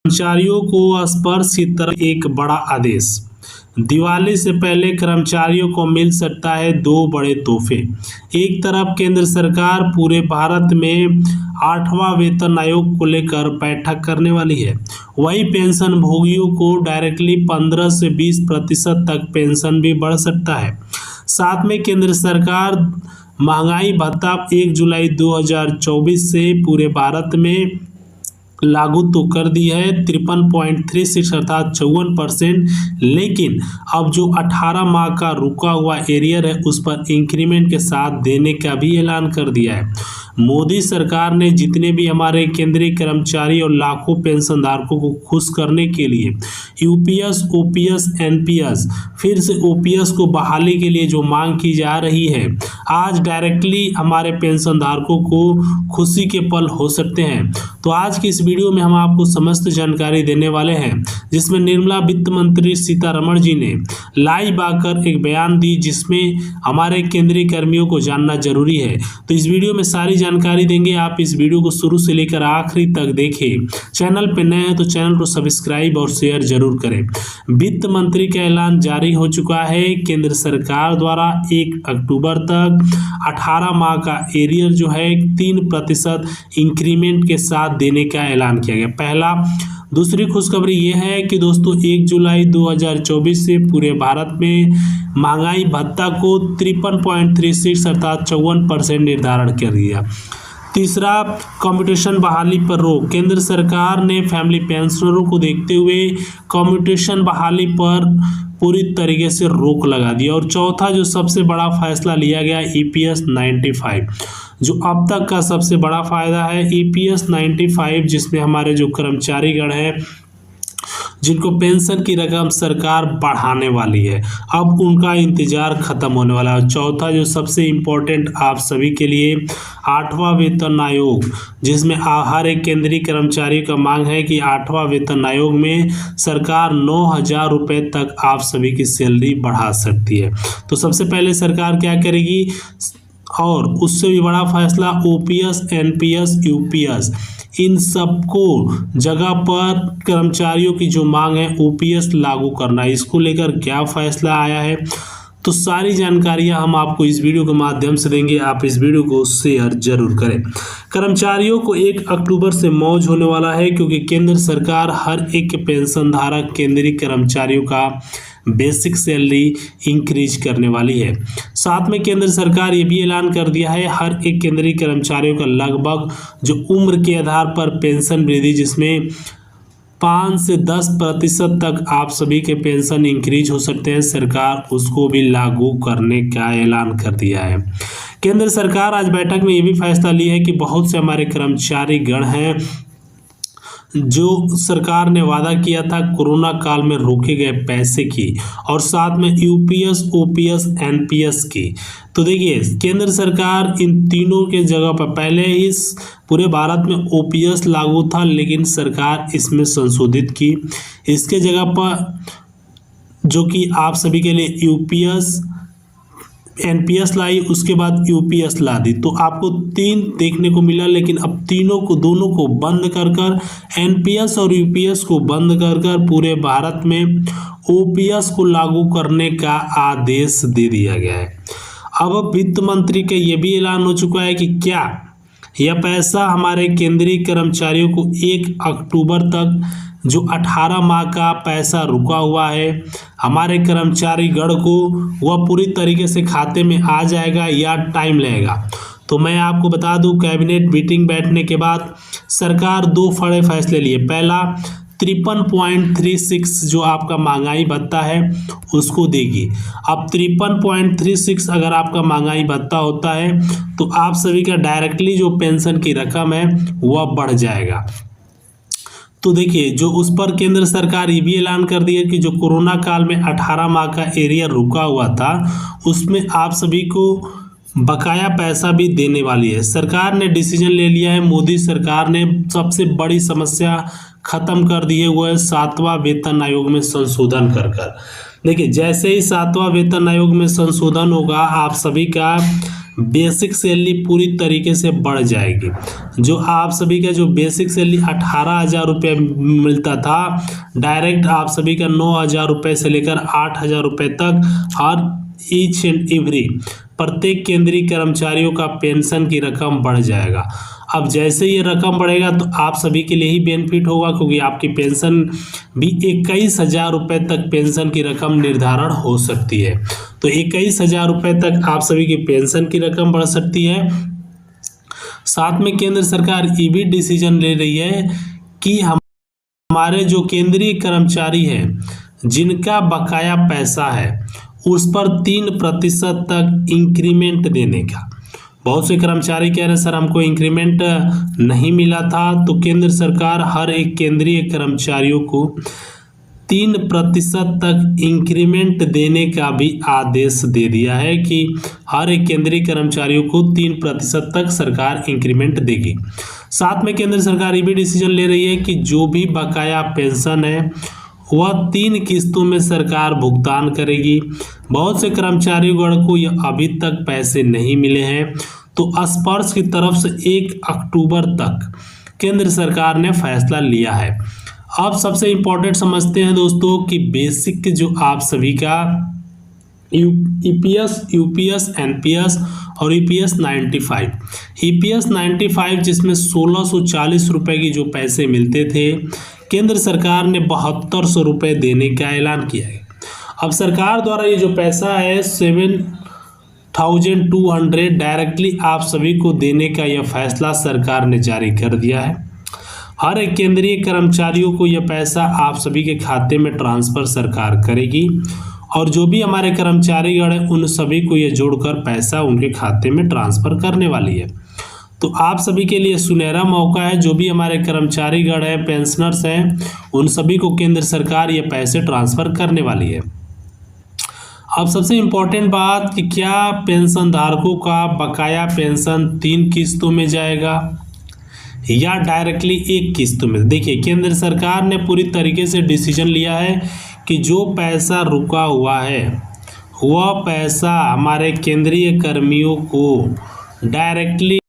कर्मचारियों को स्पर्श की तरफ एक बड़ा आदेश। दिवाली से पहले कर्मचारियों को मिल सकता है दो बड़े तोहफे। एक तरफ केंद्र सरकार पूरे भारत में 8वां वेतन आयोग को लेकर बैठक करने वाली है, वही पेंशन भोगियों को डायरेक्टली 15 से 20% तक पेंशन भी बढ़ सकता है। साथ में केंद्र सरकार महंगाई भत्ता 1 जुलाई 2024 से पूरे भारत में लागू तो कर दी है 53.36 अर्थात 54%, लेकिन अब जो 18 माह का रुका हुआ एरियर है उस पर इंक्रीमेंट के साथ देने का भी ऐलान कर दिया है। मोदी सरकार ने जितने भी हमारे केंद्रीय कर्मचारी और लाखों पेंशनधारकों को खुश करने के लिए यूपीएस, ओपीएस, एनपीएस, फिर से ओपीएस को बहाली के लिए जो मांग की जा रही है, आज डायरेक्टली हमारे पेंशनधारकों को खुशी के पल हो सकते हैं। तो आज की इस वीडियो में हम आपको समस्त जानकारी देने वाले हैं, जिसमें निर्मला वित्त मंत्री सीतारमण जी ने लाइव आकर एक बयान दी, जिसमें हमारे केंद्रीय कर्मियों को जानना जरूरी है। तो इस वीडियो में सारी जानकारी देंगे, आप इस वीडियो को शुरू से लेकर आखिरी तक देखें। चैनल पर नए हैं तो चैनल को सब्सक्राइब और शेयर जरूर करें। वित्त मंत्री का ऐलान जारी हो चुका है। केंद्र सरकार द्वारा 1 अक्टूबर तक 18 माह का एरियर जो है 3% इंक्रीमेंट के साथ देने का ऐलान किया गया। पहला दूसरी खुशखबरी ये है कि दोस्तों 1 जुलाई 2024 से पूरे भारत में महंगाई भत्ता को 53.36 अर्थात 54% निर्धारण कर दिया। तीसरा, कम्यूटेशन बहाली पर रोक। केंद्र सरकार ने फैमिली पेंशनरों को देखते हुए कम्यूटेशन बहाली पर पूरी तरीके से रोक लगा दी। और चौथा जो सबसे बड़ा फैसला लिया गया ईपीएस 95, जो अब तक का सबसे बड़ा फायदा है ईपीएस 95, जिसमें हमारे जो कर्मचारीगण हैं जिनको पेंशन की रकम सरकार बढ़ाने वाली है, अब उनका इंतजार खत्म होने वाला है। चौथा जो सबसे इम्पोर्टेंट आप सभी के लिए 8वां वेतन आयोग, जिसमें हर एक केंद्रीय कर्मचारी का मांग है कि 8वां वेतन आयोग में सरकार 9,000 रुपये तक आप सभी की सैलरी बढ़ा सकती है। तो सबसे पहले सरकार क्या करेगी, और उससे भी बड़ा फैसला ओपीएस, एनपीएस, यूपीएस, इन सबको जगह पर कर्मचारियों की जो मांग है ओपीएस लागू करना, इसको लेकर क्या फैसला आया है, तो सारी जानकारियां हम आपको इस वीडियो के माध्यम से देंगे। आप इस वीडियो को शेयर जरूर करें। कर्मचारियों को 1 अक्टूबर से मौज होने वाला है, क्योंकि केंद्र सरकार हर एक पेंशन धारक केंद्रीय कर्मचारियों का बेसिक सैलरी इंक्रीज करने वाली है। साथ में केंद्र सरकार ये भी ऐलान कर दिया है हर एक केंद्रीय कर्मचारियों का लगभग जो उम्र के आधार पर पेंशन वृद्धि, जिसमें 5 से 10% तक आप सभी के पेंशन इंक्रीज हो सकते हैं, सरकार उसको भी लागू करने का ऐलान कर दिया है। केंद्र सरकार आज बैठक में ये भी फैसला लिया है कि बहुत से हमारे कर्मचारी गण हैं जो सरकार ने वादा किया था कोरोना काल में रोके गए पैसे की, और साथ में यूपीएस, ओपीएस, एनपीएस की। तो देखिए केंद्र सरकार इन तीनों के जगह पर, पहले ही पूरे भारत में ओपीएस लागू था, लेकिन सरकार इसमें संशोधित की, इसके जगह पर जो कि आप सभी के लिए यूपीएस, एनपीएस लाई, उसके बाद यूपीएस ला दी। तो आपको 3 देखने को मिला, लेकिन अब दोनों को बंद कर एनपीएस और यूपीएस को बंद कर पूरे भारत में ओपीएस को लागू करने का आदेश दे दिया गया है। अब वित्त मंत्री का ये भी ऐलान हो चुका है कि क्या यह पैसा हमारे केंद्रीय कर्मचारियों को 1 अक्टूबर तक जो 18 माह का पैसा रुका हुआ है हमारे कर्मचारी गण को, वह पूरी तरीके से खाते में आ जाएगा या टाइम लगेगा। तो मैं आपको बता दूं, कैबिनेट मीटिंग बैठने के बाद सरकार 2 बड़े फैसले लिए। पहला 53.36 जो आपका महंगाई भत्ता है उसको देगी। अब 53.36 अगर आपका महंगाई भत्ता होता है तो आप सभी का डायरेक्टली जो पेंशन की रकम है वह बढ़ जाएगा। तो देखिए जो उस पर केंद्र सरकार ये भी ऐलान कर दिया कि जो कोरोना काल में 18 माह का एरियर रुका हुआ था उसमें आप सभी को बकाया पैसा भी देने वाली है। सरकार ने डिसीजन ले लिया है, मोदी सरकार ने सबसे बड़ी समस्या खत्म कर दी है, वो है 7वां वेतन आयोग में संशोधन कर। देखिए जैसे ही 7वां वेतन आयोग में संशोधन होगा आप सभी का बेसिक सैलरी पूरी तरीके से बढ़ जाएगी। जो आप सभी का जो बेसिक सैलरी 18,000 रुपये मिलता था, डायरेक्ट आप सभी का 9,000 रुपये से लेकर 8,000 रुपये तक हर ईच एंड एवरी प्रत्येक केंद्रीय कर्मचारियों का पेंशन की रकम बढ़ जाएगा। अब जैसे ये रकम बढ़ेगा तो आप सभी के लिए ही बेनिफिट होगा, क्योंकि आपकी पेंशन भी 21,000 रुपये तक पेंशन की रकम निर्धारण हो सकती है। तो 21,000 रुपये तक आप सभी की पेंशन की रकम बढ़ सकती है। साथ में केंद्र सरकार ये भी डिसीजन ले रही है कि हमारे जो केंद्रीय कर्मचारी हैं जिनका बकाया पैसा है उस पर 3% तक इंक्रीमेंट देने का। बहुत से कर्मचारी कह रहे हैं सर हमको इंक्रीमेंट नहीं मिला था, तो केंद्र सरकार हर एक केंद्रीय कर्मचारियों को 3% तक इंक्रीमेंट देने का भी आदेश दे दिया है कि हर एक केंद्रीय कर्मचारियों को 3% तक सरकार इंक्रीमेंट देगी। साथ में केंद्र सरकार ये भी डिसीजन ले रही है कि जो भी बकाया पेंशन है वह 3 किस्तों में सरकार भुगतान करेगी। बहुत से कर्मचारीगण को यह अभी तक पैसे नहीं मिले हैं, तो स्पर्श की तरफ से 1 अक्टूबर तक केंद्र सरकार ने फैसला लिया है। अब सबसे इम्पोर्टेंट समझते हैं दोस्तों कि बेसिक जो आप सभी का ईपीएस, यूपीएस, एनपीएस और ईपीएस 95, ईपीएस 95 जिसमें 1640 रुपये की जो पैसे मिलते थे, केंद्र सरकार ने 7200 रुपये देने का ऐलान किया है। अब सरकार द्वारा ये जो पैसा है 7,200 डायरेक्टली आप सभी को देने का यह फैसला सरकार ने जारी कर दिया है। हर एक केंद्रीय कर्मचारियों को यह पैसा आप सभी के खाते में ट्रांसफ़र सरकार करेगी, और जो भी हमारे कर्मचारीगण हैं उन सभी को यह जोड़कर पैसा उनके खाते में ट्रांसफ़र करने वाली है। तो आप सभी के लिए सुनहरा मौका है, जो भी हमारे कर्मचारीगण हैं, पेंशनर्स हैं, उन सभी को केंद्र सरकार ये पैसे ट्रांसफ़र करने वाली है। अब सबसे इम्पोर्टेंट बात कि क्या पेंशन धारकों का बकाया पेंशन 3 किस्तों में जाएगा या डायरेक्टली 1 किस्त में। देखिए केंद्र सरकार ने पूरी तरीके से डिसीजन लिया है कि जो पैसा रुका हुआ है वह पैसा हमारे केंद्रीय कर्मियों को डायरेक्टली